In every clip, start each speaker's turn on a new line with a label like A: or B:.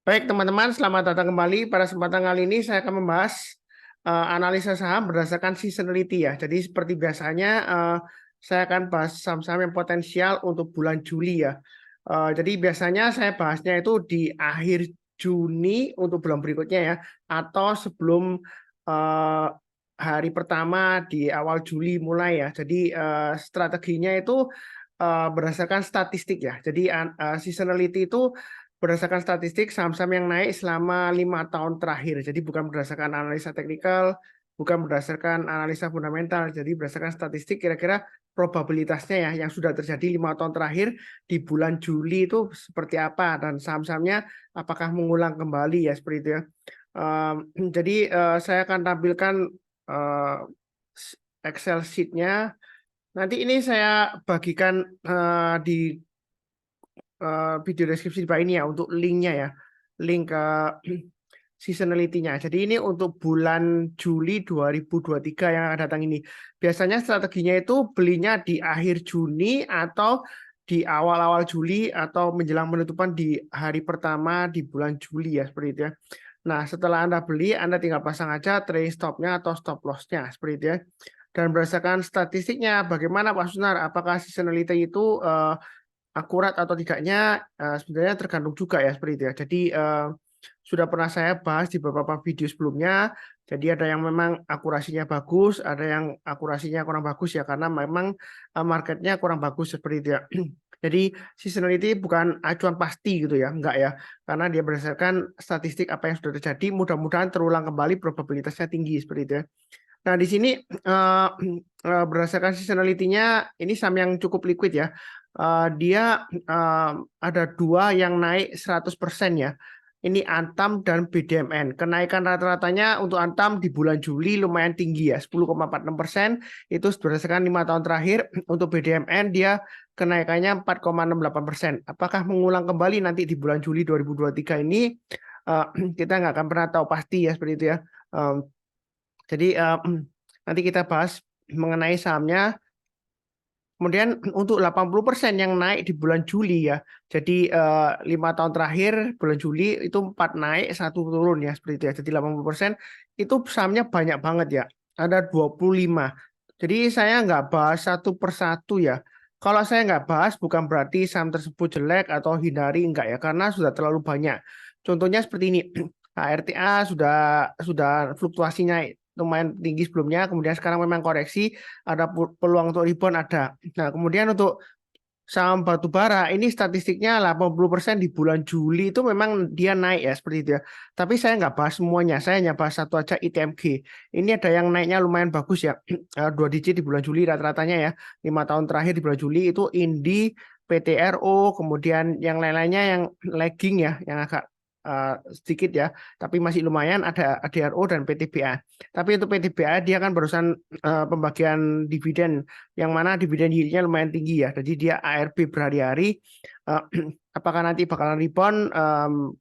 A: Baik teman-teman, selamat datang kembali. Pada kesempatan kali ini saya akan membahas analisa saham berdasarkan seasonality ya. Jadi seperti biasanya saya akan bahas saham-saham yang potensial untuk bulan Juli ya. Jadi biasanya saya bahasnya itu di akhir Juni untuk bulan berikutnya ya, atau sebelum hari pertama di awal Juli mulai ya. Jadi strateginya itu berdasarkan statistik ya. Jadi seasonality itu berdasarkan statistik saham-saham yang naik selama 5 tahun terakhir. Jadi bukan berdasarkan analisa teknikal, bukan berdasarkan analisa fundamental. Jadi berdasarkan statistik kira-kira probabilitasnya ya yang sudah terjadi 5 tahun terakhir di bulan Juli itu seperti apa dan saham-sahamnya apakah mengulang kembali ya seperti itu ya. Jadi saya akan tampilkan uh, Excel sheet-nya. Nanti ini saya bagikan di video deskripsi di bawah ini ya untuk linknya ya, link ke seasonality-nya. Jadi ini untuk bulan Juli 2023 yang akan datang ini. Biasanya strateginya itu belinya di akhir Juni atau di awal-awal Juli atau menjelang penutupan di hari pertama di bulan Juli ya seperti itu ya. Nah, setelah Anda beli, Anda tinggal pasang aja trailing stop-nya atau stop loss-nya seperti itu ya. Dan berdasarkan statistiknya, bagaimana Pak Sunar? Apakah seasonality itu akurat atau tidaknya sebenarnya tergantung juga ya seperti itu ya. Jadi sudah pernah saya bahas di beberapa video sebelumnya. Jadi ada yang memang akurasinya bagus, ada yang akurasinya kurang bagus ya karena memang marketnya kurang bagus seperti itu ya. Jadi seasonality bukan acuan pasti gitu ya, enggak ya. Karena dia berdasarkan statistik apa yang sudah terjadi, mudah-mudahan terulang kembali probabilitasnya tinggi seperti itu ya. Nah, di sini berdasarkan seasonality-nya ini saham yang cukup liquid ya. Dia ada dua yang naik 100% ya. Ini Antam dan BDMN. Kenaikan rata-ratanya untuk Antam di bulan Juli lumayan tinggi ya, 10,46%. Itu berdasarkan 5 tahun terakhir. Untuk BDMN dia kenaikannya 4,68%. Apakah mengulang kembali nanti di bulan Juli 2023 ini? Kita nggak akan pernah tahu pasti ya seperti itu ya. Jadi nanti kita bahas mengenai sahamnya. Kemudian untuk 80% yang naik di bulan Juli ya. Jadi 5 tahun terakhir bulan Juli itu 4 naik, 1 turun ya seperti itu ya. Jadi 80% itu sahamnya banyak banget ya. Ada 25. Jadi saya nggak bahas satu persatu ya. Kalau saya nggak bahas bukan berarti saham tersebut jelek atau hindari enggak ya. Karena sudah terlalu banyak. Contohnya seperti ini. HRTA sudah fluktuasinya lumayan tinggi sebelumnya, kemudian sekarang memang koreksi, ada peluang untuk rebound ada. Nah, kemudian untuk saham batu bara ini statistiknya 80% di bulan Juli itu memang dia naik ya seperti itu ya. Tapi saya nggak bahas semuanya, saya hanya bahas satu aja ITMG. Ini ada yang naiknya lumayan bagus ya, 2 digit di bulan Juli rata-ratanya ya. 5 tahun terakhir di bulan Juli itu Indi, PTRO, kemudian yang lain-lainnya yang lagging ya, yang agak sedikit ya, tapi masih lumayan ada ADRO dan PTBA. Tapi untuk PTBA dia kan barusan pembagian dividen yang mana dividen yieldnya lumayan tinggi ya. Jadi dia ARB berhari-hari. Uh, apakah nanti bakalan rebound?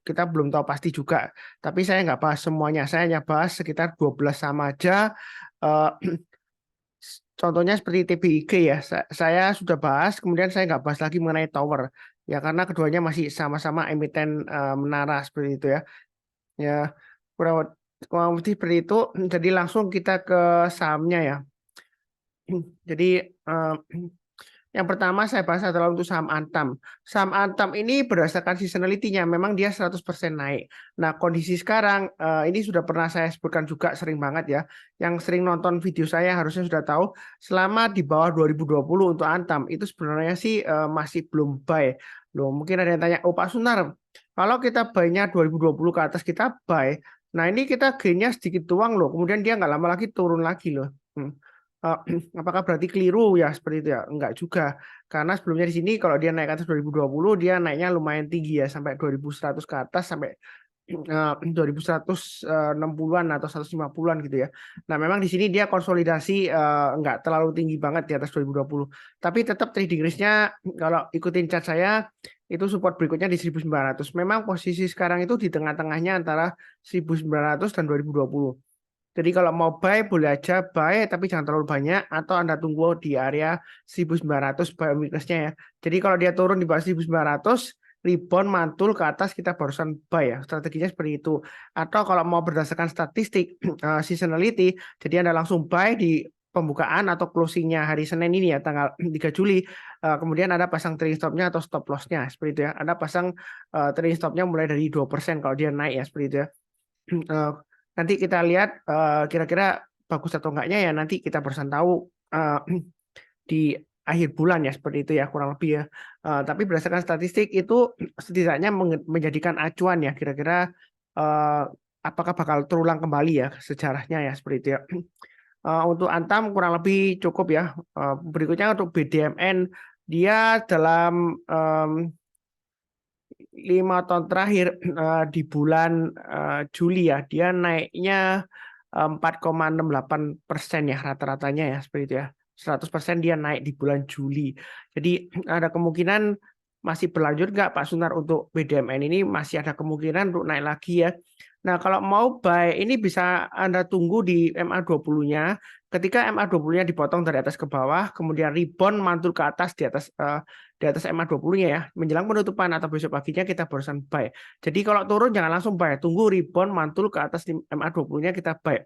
A: Kita belum tahu pasti juga. Tapi saya nggak bahas semuanya. Saya hanya bahas sekitar 12 sama aja. Uh, Contohnya seperti TBIG ya. Saya sudah bahas, kemudian saya nggak bahas lagi mengenai tower. Ya karena keduanya masih sama-sama emiten menara seperti itu ya. Ya kurang lebih seperti itu. Jadi langsung kita ke sahamnya ya. Jadi yang pertama saya bahas adalah untuk saham Antam. Saham Antam ini berdasarkan seasonality-nya memang dia 100% naik. Nah, kondisi sekarang ini sudah pernah saya sebutkan juga sering banget ya. Yang sering nonton video saya harusnya sudah tahu selama di bawah 2020 untuk Antam itu sebenarnya sih masih belum buy. Loh, mungkin ada yang tanya, "Oh, Pak Sunar, kalau kita buy-nya 2020 ke atas kita buy. Nah, ini kita gain-nya sedikit doang loh. Kemudian dia nggak lama lagi turun lagi loh." Eh, apakah berarti keliru ya seperti itu ya? Enggak juga. Karena sebelumnya di sini kalau dia naik ke atas 2020 dia naiknya lumayan tinggi ya sampai 2100 ke atas sampai 2160-an atau 150-an gitu ya. Nah, memang di sini dia konsolidasi enggak terlalu tinggi banget di atas 2020. Tapi tetap trading risk-nya kalau ikutin chart saya itu support berikutnya di 1900. Memang posisi sekarang itu di tengah-tengahnya antara 1900 dan 2020. Jadi kalau mau buy boleh aja buy tapi jangan terlalu banyak atau Anda tunggu di area 1900 buy weakness-nya ya. Jadi kalau dia turun di bawah 1900 rebound mantul ke atas kita barusan buy ya. Strateginya seperti itu. Atau kalau mau berdasarkan statistik seasonality, jadi Anda langsung buy di pembukaan atau closingnya hari Senin ini ya, tanggal 3 Juli. Kemudian Anda pasang trailing stop-nya atau stop loss-nya seperti itu ya. Anda pasang trailing stop-nya mulai dari 2% kalau dia naik ya seperti itu ya. Nanti kita lihat kira-kira bagus atau enggaknya ya, nanti kita barusan tahu di akhir bulan ya, seperti itu ya kurang lebih ya. Tapi berdasarkan statistik itu setidaknya menjadikan acuan ya, kira-kira apakah bakal terulang kembali ya sejarahnya ya, seperti itu ya. Untuk Antam kurang lebih cukup ya. Berikutnya untuk BDMN, dia dalam 5 tahun terakhir di bulan Juli ya, dia naiknya 4,68% ya rata-ratanya ya, seperti itu ya. 100% dia naik di bulan Juli. Jadi ada kemungkinan masih berlanjut nggak Pak Sunar untuk BDMN ini, masih ada kemungkinan untuk naik lagi ya. Nah, kalau mau buy ini bisa Anda tunggu di MA20-nya. Ketika MA20-nya dipotong dari atas ke bawah, kemudian rebound mantul ke atas di atas MA20-nya ya, menjelang penutupan atau besok paginya kita barusan buy. Jadi kalau turun jangan langsung buy, tunggu rebound mantul ke atas di MA20-nya kita buy.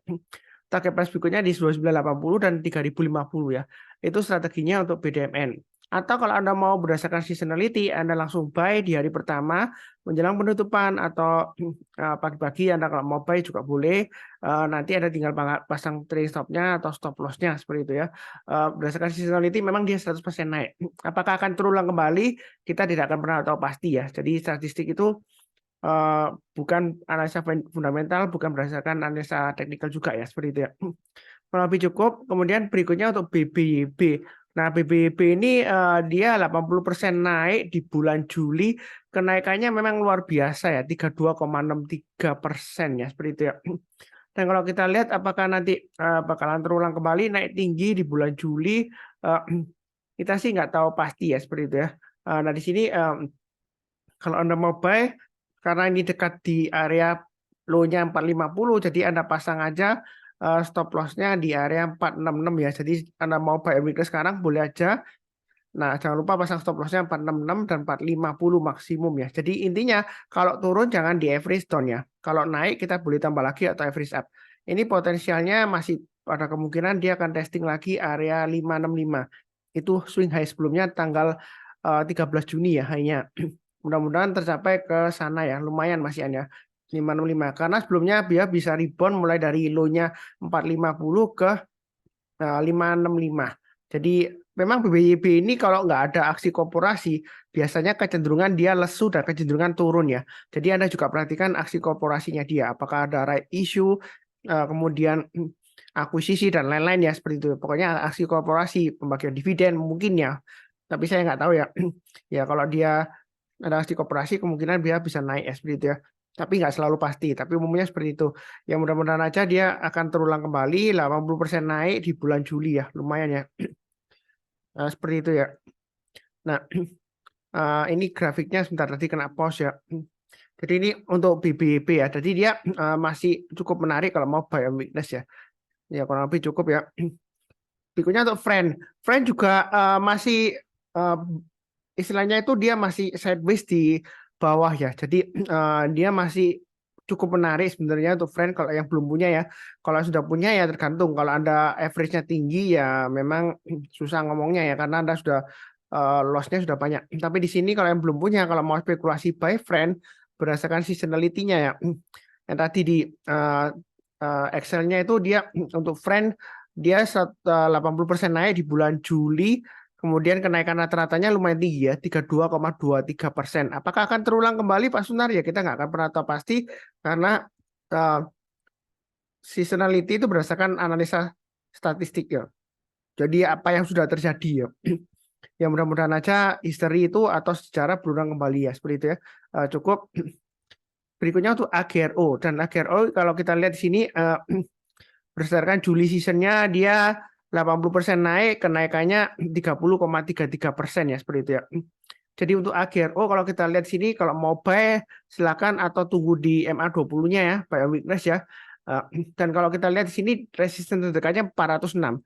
A: Target price berikutnya di 2980 dan 3050 ya. Itu strateginya untuk BDMN. Atau kalau Anda mau berdasarkan seasonality, Anda langsung buy di hari pertama menjelang penutupan, atau pagi-pagi Anda kalau mau buy juga boleh. Nanti Anda tinggal pasang trailing stop-nya atau stop loss-nya seperti itu ya. Berdasarkan seasonality memang dia 100% naik. Apakah akan terulang kembali? Kita tidak akan pernah tahu pasti ya. Jadi statistik itu bukan analisa fundamental, bukan berdasarkan analisa teknikal juga ya, seperti itu ya. Kalau lebih cukup. Kemudian berikutnya untuk BBYB. Nah, BBYB ini dia 80% naik di bulan Juli. Kenaikannya memang luar biasa ya, 32,63% ya, seperti itu ya. Dan kalau kita lihat apakah nanti bakalan terulang kembali naik tinggi di bulan Juli, kita sih nggak tahu pasti ya, seperti itu ya. Nah, di sini kalau Anda mau buy, karena ini dekat di area low-nya 450, jadi Anda pasang aja stop loss-nya di area 466 ya. Jadi Anda mau buy weekly sekarang boleh aja. Nah, jangan lupa pasang stop loss-nya 466 dan 450 maksimum ya. Jadi intinya kalau turun jangan di average down ya. Kalau naik kita boleh tambah lagi atau average up. Ini potensialnya masih ada kemungkinan dia akan testing lagi area 565. Itu swing high sebelumnya tanggal 13 Juni ya hanya. Mudah-mudahan tercapai ke sana ya, lumayan masih ya 565. Karena sebelumnya dia bisa rebound mulai dari low-nya 450 ke 565. Jadi memang BBYB ini kalau nggak ada aksi korporasi, biasanya kecenderungan dia lesu dan kecenderungan turun ya. Jadi Anda juga perhatikan aksi korporasinya dia, apakah ada right issue, kemudian akuisisi dan lain-lain ya, seperti itu. Pokoknya aksi korporasi, pembagian dividen mungkin ya. Tapi saya nggak tahu ya. Ya kalau dia ada aksi koperasi kemungkinan dia bisa naik seperti itu ya, tapi nggak selalu pasti, tapi umumnya seperti itu ya. Mudah-mudahan aja dia akan terulang kembali 80% naik di bulan Juli ya, lumayan ya. Seperti itu ya. Nah, ini grafiknya sebentar tadi kena pause ya. Jadi ini untuk BBYB ya, jadi dia masih cukup menarik kalau mau buy on weakness ya. Ya kurang lebih cukup ya. Berikutnya untuk Friend juga masih istilahnya itu dia masih sideways di bawah ya. Jadi dia masih cukup menarik sebenarnya untuk Friend kalau yang belum punya ya. Kalau sudah punya ya tergantung. Kalau Anda average-nya tinggi ya memang susah ngomongnya ya, karena Anda sudah loss-nya sudah banyak. Tapi di sini kalau yang belum punya, kalau mau spekulasi buy Friend berdasarkan seasonality-nya ya. Yang tadi di Excel-nya itu dia untuk Friend dia 80% naik di bulan Juli. Kemudian kenaikan rata-ratanya lumayan tinggi ya, 32,23%. Apakah akan terulang kembali Pak Sunar? Ya kita nggak akan pernah tahu pasti, karena seasonality itu berdasarkan analisa statistik ya. Jadi apa yang sudah terjadi ya. Ya mudah-mudahan aja history itu atau sejarah berulang kembali ya, seperti itu ya. Cukup. Berikutnya untuk AGRO, dan AGRO kalau kita lihat di sini berdasarkan Juli seasonnya dia 80% naik, kenaikannya 30,33% ya, seperti itu ya. Jadi untuk AGRO kalau kita lihat sini, kalau mau buy silakan atau tunggu di MA20-nya ya, buy on weakness ya. Dan kalau kita lihat di sini resisten terdekatnya 406.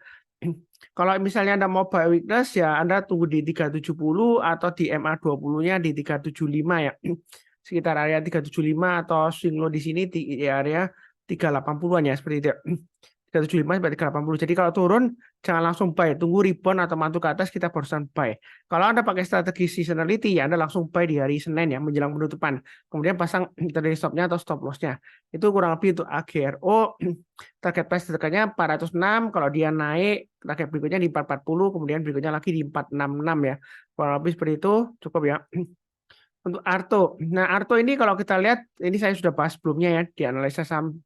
A: Kalau misalnya Anda mau buy weakness ya Anda tunggu di 370 atau di MA20-nya di 375 ya. Sekitar area 375 atau swing low di sini di area 380-an ya seperti itu. 375 sampai 380. Jadi kalau turun jangan langsung buy, tunggu rebound atau mantul ke atas kita barusan buy. Kalau Anda pakai strategi seasonality ya Anda langsung buy di hari Senin ya menjelang penutupan. Kemudian pasang trading stop-nya atau stop loss-nya. Itu kurang lebih untuk AGRO target price terdekatnya 406, kalau dia naik target berikutnya di 440, kemudian berikutnya lagi di 466 ya. Kurang lebih seperti itu cukup ya. Untuk Arto. Nah, Arto ini kalau kita lihat ini saya sudah bahas sebelumnya ya di analisa saham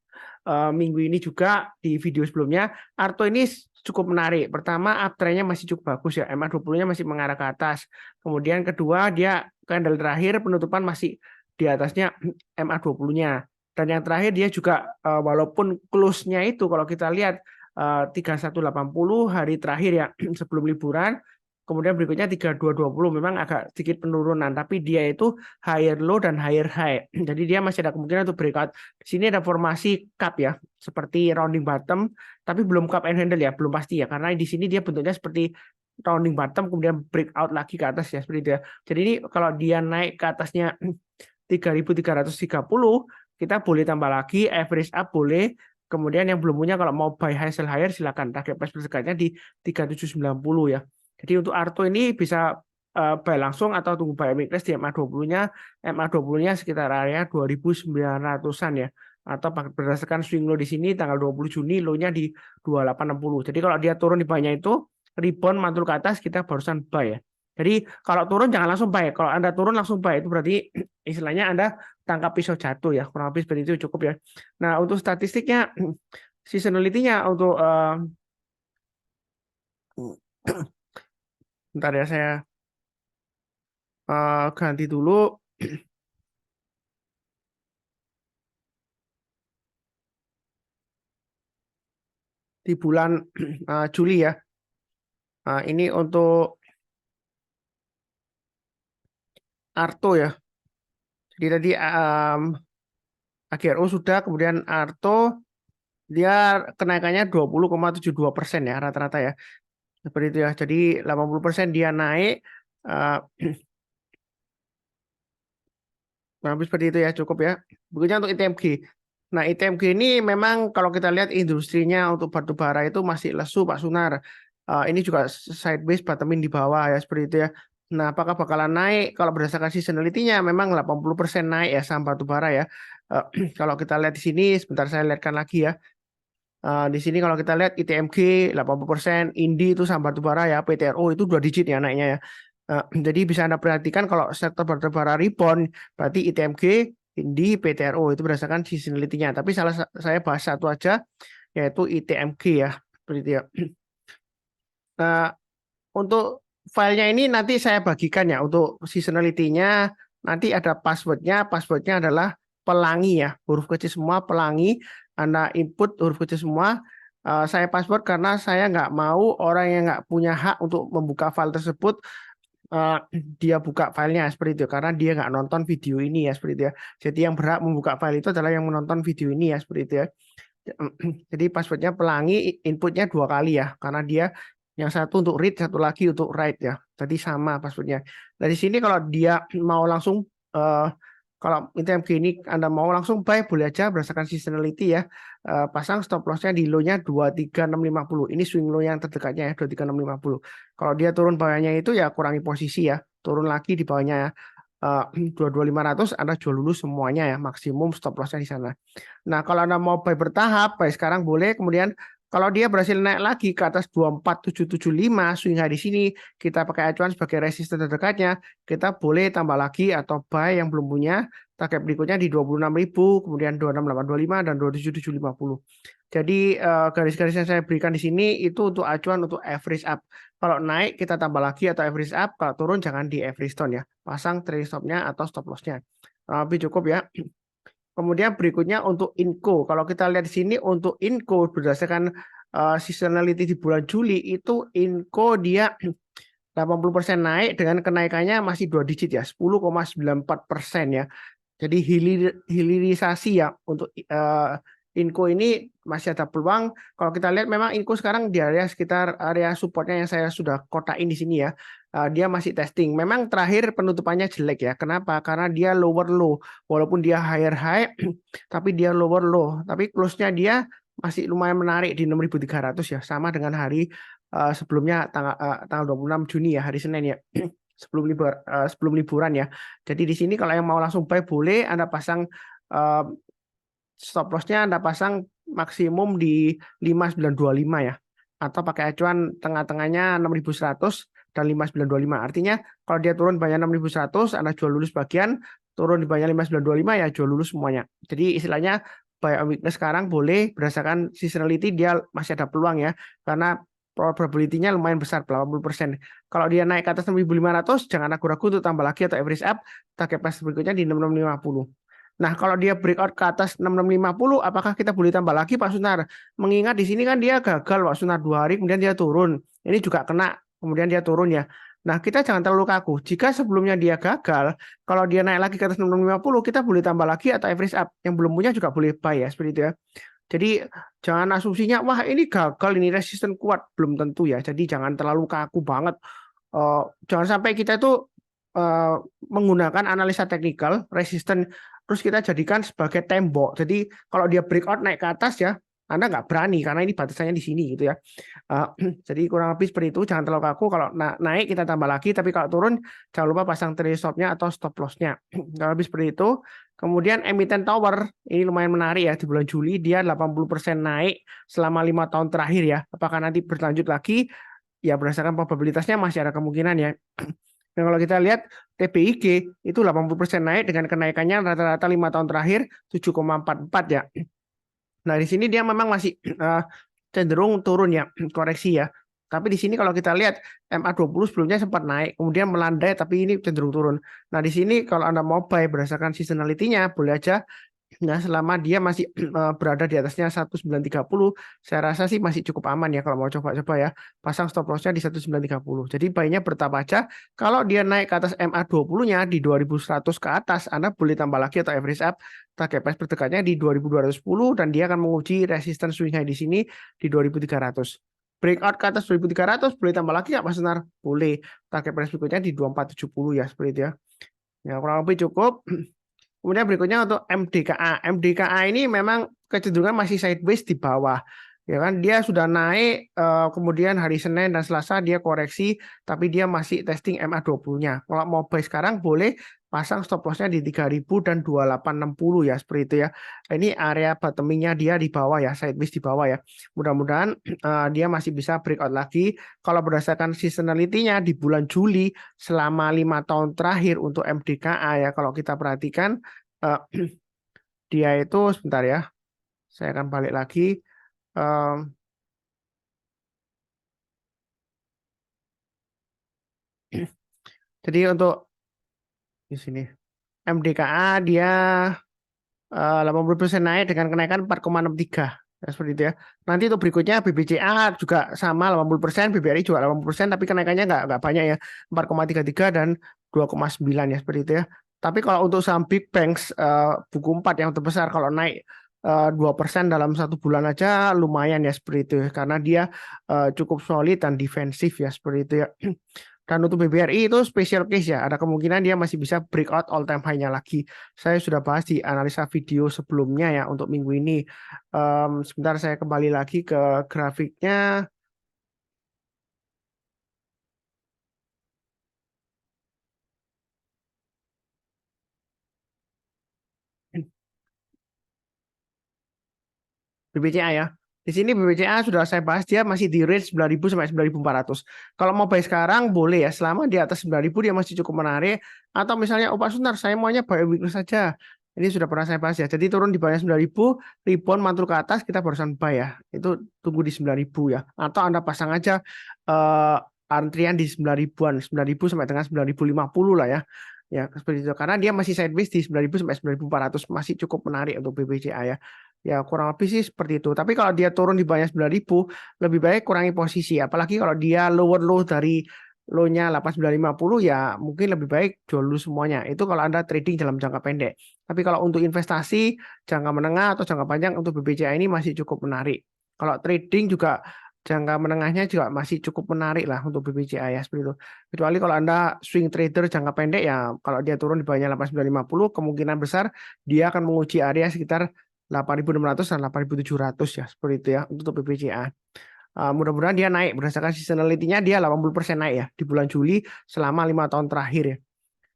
A: minggu ini juga di video sebelumnya. Arto ini cukup menarik. Pertama, uptrend-nya masih cukup bagus ya. MA20-nya masih mengarah ke atas. Kemudian kedua, dia candle terakhir penutupan masih di atasnya MA20-nya. Dan yang terakhir dia juga walaupun close-nya itu kalau kita lihat 3180 hari terakhir ya sebelum liburan. Kemudian berikutnya 3220 memang agak sedikit penurunan, tapi dia itu higher low dan higher high. Jadi dia masih ada kemungkinan untuk breakout. Di sini ada formasi cup ya, seperti rounding bottom, tapi belum cup and handle ya, belum pasti ya, karena di sini dia bentuknya seperti rounding bottom kemudian breakout lagi ke atas ya seperti itu ya. Jadi ini kalau dia naik ke atasnya 3330, kita boleh tambah lagi, average up boleh. Kemudian yang belum punya kalau mau buy high sell higher silakan, target price berdekatnya di 3790 ya. Jadi untuk Arto ini bisa buy langsung atau tunggu buy weakness di MA20-nya. MA20-nya sekitar area 2900-an ya. Atau berdasarkan swing low di sini tanggal 20 Juni low-nya di 2860. Jadi kalau dia turun di bawahnya itu rebound mantul ke atas kita barusan buy ya. Jadi kalau turun jangan langsung buy. Kalau Anda turun langsung buy itu berarti istilahnya Anda tangkap pisau jatuh ya. Kurang lebih seperti itu cukup ya. Nah, untuk statistiknya seasonality-nya untuk bentar ya saya ganti dulu di bulan Juli ya. Ini untuk Arto ya. Jadi tadi AGRO sudah, kemudian Arto dia kenaikannya 20,72% ya rata-rata ya. Seperti itu ya. Jadi 80% dia naik. Habis seperti itu ya cukup ya. Berikutnya untuk ITMG. Nah, ITMG ini memang kalau kita lihat industrinya untuk batu bara itu masih lesu Pak Sunar. Ini juga sideways bottoming di bawah ya seperti itu ya. Nah, apakah bakalan naik? Kalau berdasarkan seasonality-nya memang 80% naik ya saham batu bara ya. Kalau kita lihat di sini, sebentar saya lihatkan lagi ya. Di sini kalau kita lihat ITMG 80%, Indi itu saham batu bara ya, PTRO itu 2 digit ya naiknya ya. Jadi bisa Anda perhatikan kalau sektor batu bara rebound, berarti ITMG, Indi, PTRO itu berdasarkan seasonality-nya. Tapi saya bahas satu aja, yaitu ITMG ya. Seperti itu ya. Untuk filenya ini nanti saya bagikan ya. Untuk seasonality-nya nanti ada password-nya. Password-nya adalah pelangi ya. Huruf kecil semua pelangi. Anda input huruf kecil semua. Saya password karena saya nggak mau orang yang nggak punya hak untuk membuka file tersebut dia buka filenya seperti itu karena dia nggak nonton video ini ya seperti itu ya. Jadi yang berhak membuka file itu adalah yang menonton video ini ya seperti itu ya. Jadi passwordnya pelangi, inputnya 2 kali ya karena dia yang satu untuk read, satu lagi untuk write ya. Jadi sama passwordnya. Dari sini kalau dia mau langsung kalau ITMG ini Anda mau langsung buy boleh aja berdasarkan seasonality ya. Pasang stop loss-nya di low-nya 23650. Ini swing low yang terdekatnya ya 23650. Kalau dia turun bawahnya itu ya kurangi posisi ya. Turun lagi di bawahnya ya. 22.500 Anda jual dulu semuanya ya, maksimum stop loss-nya di sana. Nah, kalau Anda mau buy bertahap, buy sekarang boleh, kemudian kalau dia berhasil naik lagi ke atas 24775 swing high di sini, kita pakai acuan sebagai resisten terdekatnya, kita boleh tambah lagi atau buy yang belum punya, target berikutnya di 26.000, kemudian 26825 dan 27750. Jadi garis-garis yang saya berikan di sini itu untuk acuan untuk average up. Kalau naik kita tambah lagi atau average up, kalau turun jangan di average down ya. Pasang trailing stop-nya atau stop loss-nya. Lebih cukup ya. Kemudian berikutnya untuk Inco. Kalau kita lihat di sini untuk Inco berdasarkan seasonality di bulan Juli itu Inco dia 80% naik dengan kenaikannya masih 2 digit ya, 10,94% ya. Jadi hilirisasi ya untuk Inco ini masih ada peluang. Kalau kita lihat memang Inco sekarang di area sekitar area supportnya yang saya sudah kotain di sini ya. Dia masih testing. Memang terakhir penutupannya jelek ya. Kenapa? Karena dia lower low. Walaupun dia higher high, tapi dia lower low. Tapi close-nya dia masih lumayan menarik di 6.300 ya. Sama dengan hari sebelumnya tanggal 26 Juni ya, hari Senin ya. Sebelum liburan ya. Jadi di sini kalau yang mau langsung buy boleh Anda pasang stop loss-nya Anda pasang maksimum di 5925 ya. Atau pakai acuan tengah-tengahnya 6100 dan 5925. Artinya kalau dia turun banyak 6100 Anda jual dulu sebagian, turun di banyak 5925 ya jual dulu semuanya. Jadi istilahnya buy on weakness sekarang boleh berdasarkan seasonality dia masih ada peluang ya. Karena probability-nya lumayan besar, 80%. Kalau dia naik ke atas 6.500, jangan ragu-ragu untuk tambah lagi atau average up, target price berikutnya di 6650. Nah, kalau dia breakout ke atas 6650, apakah kita boleh tambah lagi, Pak Sunar? Mengingat di sini kan dia gagal, Pak Sunar, 2 hari, kemudian dia turun. Ini juga kena, kemudian dia turun ya. Nah, kita jangan terlalu kaku. Jika sebelumnya dia gagal, kalau dia naik lagi ke atas 6650, kita boleh tambah lagi atau average up. Yang belum punya juga boleh buy ya, seperti itu ya. Jadi jangan asumsinya, wah ini gagal, ini resisten kuat. Belum tentu ya. Jadi jangan terlalu kaku banget. Jangan sampai kita itu menggunakan analisa teknikal, resisten, terus kita jadikan sebagai tembok. Jadi kalau dia breakout naik ke atas ya, Anda nggak berani karena ini batasannya di sini gitu ya. Jadi kurang lebih seperti itu. Jangan terlalu kaku. Kalau naik kita tambah lagi, tapi kalau turun jangan lupa pasang trailing stop-nya atau stop loss-nya. Kurang lebih seperti itu. Kemudian emiten tower ini lumayan menarik ya, di bulan Juli dia 80% naik selama 5 tahun terakhir ya. Apakah nanti berlanjut lagi? Ya berdasarkan probabilitasnya masih ada kemungkinan ya. Dan kalau kita lihat TPIG itu 80% naik dengan kenaikannya rata-rata 5 tahun terakhir 7,44 ya. Nah, di sini dia memang masih cenderung turun ya, koreksi ya. Tapi di sini kalau kita lihat MA20 sebelumnya sempat naik, kemudian melandai tapi ini cenderung turun. Nah, di sini kalau Anda mau buy berdasarkan seasonality-nya boleh aja. Nah, selama dia masih berada di atasnya 1930, saya rasa sih masih cukup aman ya kalau mau coba-coba ya. Pasang stop loss-nya di 1930. Jadi buy-nya bertahap aja. Kalau dia naik ke atas MA20-nya di 2100 ke atas, Anda boleh tambah lagi atau average up. Target price berdekatnya di 2210 dan dia akan menguji resistance swing high di sini di 2300. Breakout ke atas 2300 boleh tambah lagi nggak Mas Senar? Boleh. Target price berikutnya di 2470 ya seperti itu ya. Ya kurang lebih cukup. Kemudian berikutnya untuk MDKA. MDKA ini memang kecenderungan masih sideways di bawah. Ya kan dia sudah naik kemudian hari Senin dan Selasa dia koreksi tapi dia masih testing MA20-nya. Kalau mau buy sekarang boleh pasang stop loss-nya di 3000 dan 2860 ya seperti itu ya. Ini area bottoming-nya dia di bawah ya, sideways di bawah ya. Mudah-mudahan dia masih bisa breakout lagi. Kalau berdasarkan seasonality-nya di bulan Juli selama 5 tahun terakhir untuk MDKA ya kalau kita perhatikan dia itu sebentar ya. Saya akan balik lagi. Jadi untuk di sini MDKA dia 80% naik dengan kenaikan 4,63 ya, seperti itu ya. Nanti untuk berikutnya BBCA juga sama 80%, BBRI juga 80%, tapi kenaikannya nggak banyak ya, 4,33 dan 2,9 ya seperti itu ya. Tapi kalau untuk saham Big Banks buku 4 yang terbesar kalau naik 2% dalam 1 bulan aja lumayan ya seperti itu ya. Karena dia cukup solid dan defensif ya seperti itu ya. Dan untuk BBRI itu special case ya, ada kemungkinan dia masih bisa breakout all time high-nya lagi. Saya sudah bahas di analisa video sebelumnya ya untuk minggu ini. Sebentar saya kembali lagi ke grafiknya. BBCA ya. Di sini BBCA sudah saya bahas dia masih di range 9.000 sampai 9.400. Kalau mau buy sekarang boleh ya, selama di atas 9.000 dia masih cukup menarik. Atau misalnya, oh Pak Sunar, saya maunya buy weakness saja. Ini sudah pernah saya bahas ya. Jadi turun di bawah 9.000, rebound mantul ke atas, kita barusan buy ya. Itu tunggu di 9.000 ya. Atau Anda pasang aja antrian di 9.000-an, 9.000 sampai dengan 9.050 lah ya. Ya, seperti itu. Karena dia masih sideways di 9.000 sampai 9.400, masih cukup menarik untuk BBCA ya. Ya kurang lebih sih seperti itu. Tapi kalau dia turun di bawah 9.000, lebih baik kurangi posisi. Apalagi kalau dia lower low dari low-nya 8950 ya mungkin lebih baik jual dulu semuanya. Itu kalau Anda trading dalam jangka pendek. Tapi kalau untuk investasi jangka menengah atau jangka panjang untuk BBCA ini masih cukup menarik. Kalau trading juga jangka menengahnya juga masih cukup menarik lah untuk BBCA ya seperti itu. Kecuali kalau Anda swing trader jangka pendek ya kalau dia turun di bawahnya 8950 kemungkinan besar dia akan menguji area sekitar 8600 dan 8700 ya seperti itu ya untuk BBCA. Mudah-mudahan dia naik berdasarkan seasonality-nya dia 80% naik ya di bulan Juli selama 5 tahun terakhir ya.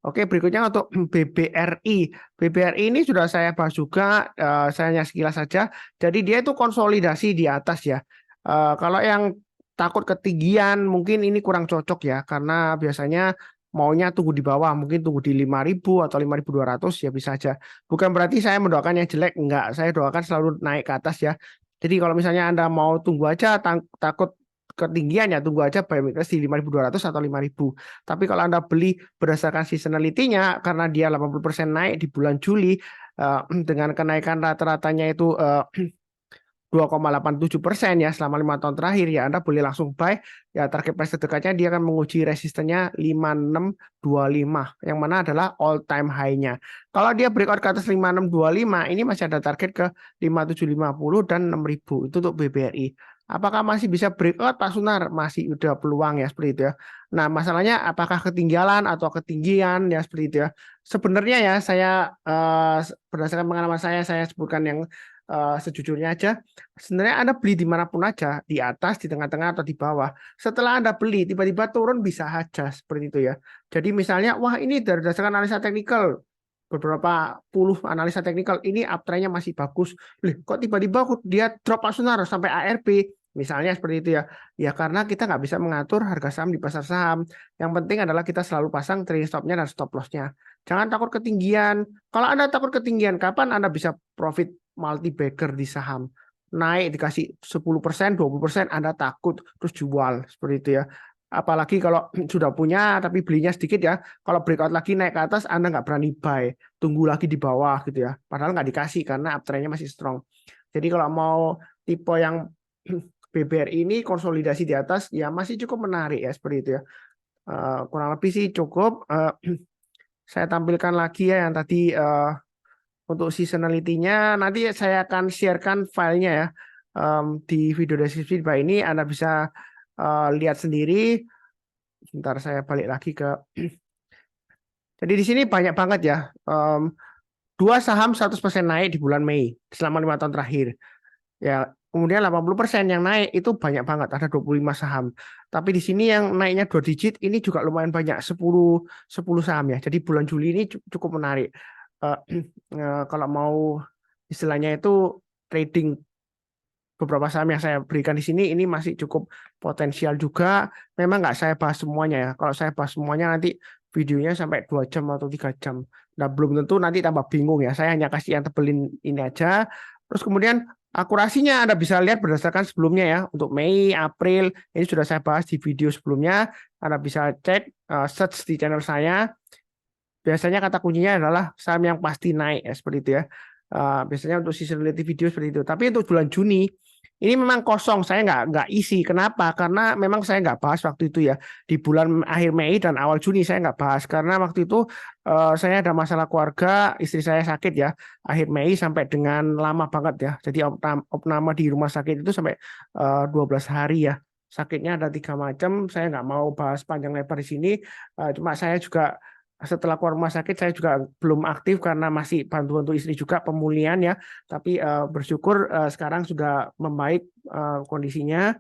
A: Oke, berikutnya untuk BBRI. BBRI ini sudah saya bahas juga, saya hanya sekilas saja. Jadi dia itu konsolidasi di atas ya. Kalau yang takut ketinggian mungkin ini kurang cocok ya, karena biasanya maunya tunggu di bawah, mungkin tunggu di 5.000 atau 5.200 ya bisa aja. Bukan berarti saya mendoakan yang jelek, enggak. Saya doakan selalu naik ke atas ya. Jadi kalau misalnya Anda mau tunggu aja, takut ketinggian ya tunggu aja buy weakness di 5.200 atau 5.000. Tapi kalau Anda beli berdasarkan seasonality-nya karena dia 80% naik di bulan Juli dengan kenaikan rata-ratanya itu 2,87% ya selama 5 tahun terakhir ya Anda boleh langsung buy ya target price terdekatnya dia akan menguji resistennya 5625 yang mana adalah all time high-nya. Kalau dia breakout ke atas 5625 ini masih ada target ke 5750 dan 6000 itu untuk BBRI. Apakah masih bisa breakout Pak Sunar? Masih udah peluang ya seperti itu ya. Nah, masalahnya apakah ketinggalan atau ketinggian ya seperti itu ya. Sebenarnya ya saya berdasarkan pengalaman saya sebutkan yang sejujurnya aja. Sebenarnya Anda beli dimanapun aja, di atas, di tengah-tengah, atau di bawah. Setelah Anda beli, tiba-tiba turun bisa aja seperti itu ya. Jadi misalnya, wah ini berdasarkan analisa teknikal, beberapa puluh analisa teknikal ini uptrendnya masih bagus. Kok tiba-tiba dia drop Pak Sunar sampai ARB? Misalnya seperti itu ya. Ya karena kita nggak bisa mengatur harga saham di pasar saham. Yang penting adalah kita selalu pasang trailing stop-nya dan stop loss-nya. Jangan takut ketinggian. Kalau Anda takut ketinggian, kapan Anda bisa profit multi bagger di saham? Naik dikasih 10%, 20%, Anda takut terus jual seperti itu ya. Apalagi kalau sudah punya tapi belinya sedikit ya. Kalau breakout lagi naik ke atas, Anda nggak berani buy, tunggu lagi di bawah gitu ya. Padahal nggak dikasih karena uptrendnya masih strong. Jadi kalau mau tipe yang BBRI ini konsolidasi di atas, ya masih cukup menarik ya seperti itu ya. Kurang lebih sih cukup. Saya tampilkan lagi ya yang tadi untuk seasonality-nya. Nanti saya akan sharekan filenya ya di video deskripsi di bawah ini. Anda bisa lihat sendiri. Sebentar saya balik lagi ke. Jadi di sini banyak banget ya. Dua saham 100% naik di bulan Mei selama 5 tahun terakhir. Ya, kemudian 80% yang naik itu banyak banget, ada 25 saham. Tapi di sini yang naiknya 2 digit ini juga lumayan banyak, 10 saham ya. Jadi bulan Juli ini cukup menarik. Kalau mau istilahnya itu trading beberapa saham yang saya berikan di sini ini masih cukup potensial juga. Memang nggak saya bahas semuanya ya. Kalau saya bahas semuanya nanti videonya sampai 2 jam atau 3 jam. Nah, belum tentu nanti tambah bingung ya. Saya hanya kasih yang tebelin ini aja. Terus kemudian akurasinya Anda bisa lihat berdasarkan sebelumnya ya. Untuk Mei, April, ini sudah saya bahas di video sebelumnya. Anda bisa cek, search di channel saya. Biasanya kata kuncinya adalah saham yang pasti naik ya, seperti itu ya. Biasanya untuk seasonality video seperti itu. Tapi untuk bulan Juni, ini memang kosong, saya nggak isi. Kenapa? Karena memang saya nggak bahas waktu itu ya. Di bulan akhir Mei dan awal Juni saya nggak bahas. Karena waktu itu saya ada masalah keluarga, istri saya sakit ya. Akhir Mei sampai dengan lama banget ya. Jadi opname di rumah sakit itu sampai 12 hari ya. Sakitnya ada 3 macam. Saya nggak mau bahas panjang lebar di sini. Cuma saya juga setelah keluar rumah sakit saya juga belum aktif karena masih bantu-bantu istri juga pemulihan ya. Tapi bersyukur sekarang sudah membaik kondisinya.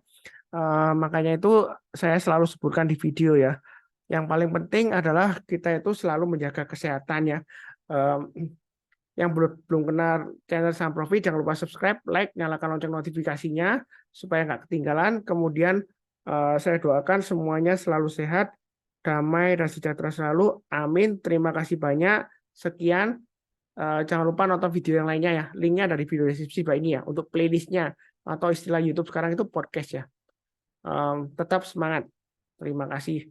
A: Makanya itu saya selalu sebutkan di video ya. Yang paling penting adalah kita itu selalu menjaga kesehatan ya. Yang belum kenal channel Saham Profit jangan lupa subscribe, like, nyalakan lonceng notifikasinya supaya nggak ketinggalan. Kemudian saya doakan semuanya selalu sehat, damai dan sejahtera selalu. Amin. Terima kasih banyak. Sekian. Jangan lupa nonton video yang lainnya ya. Linknya dari video deskripsi bawah ini ya. Untuk playlistnya atau istilah YouTube sekarang itu podcast ya. Tetap semangat. Terima kasih.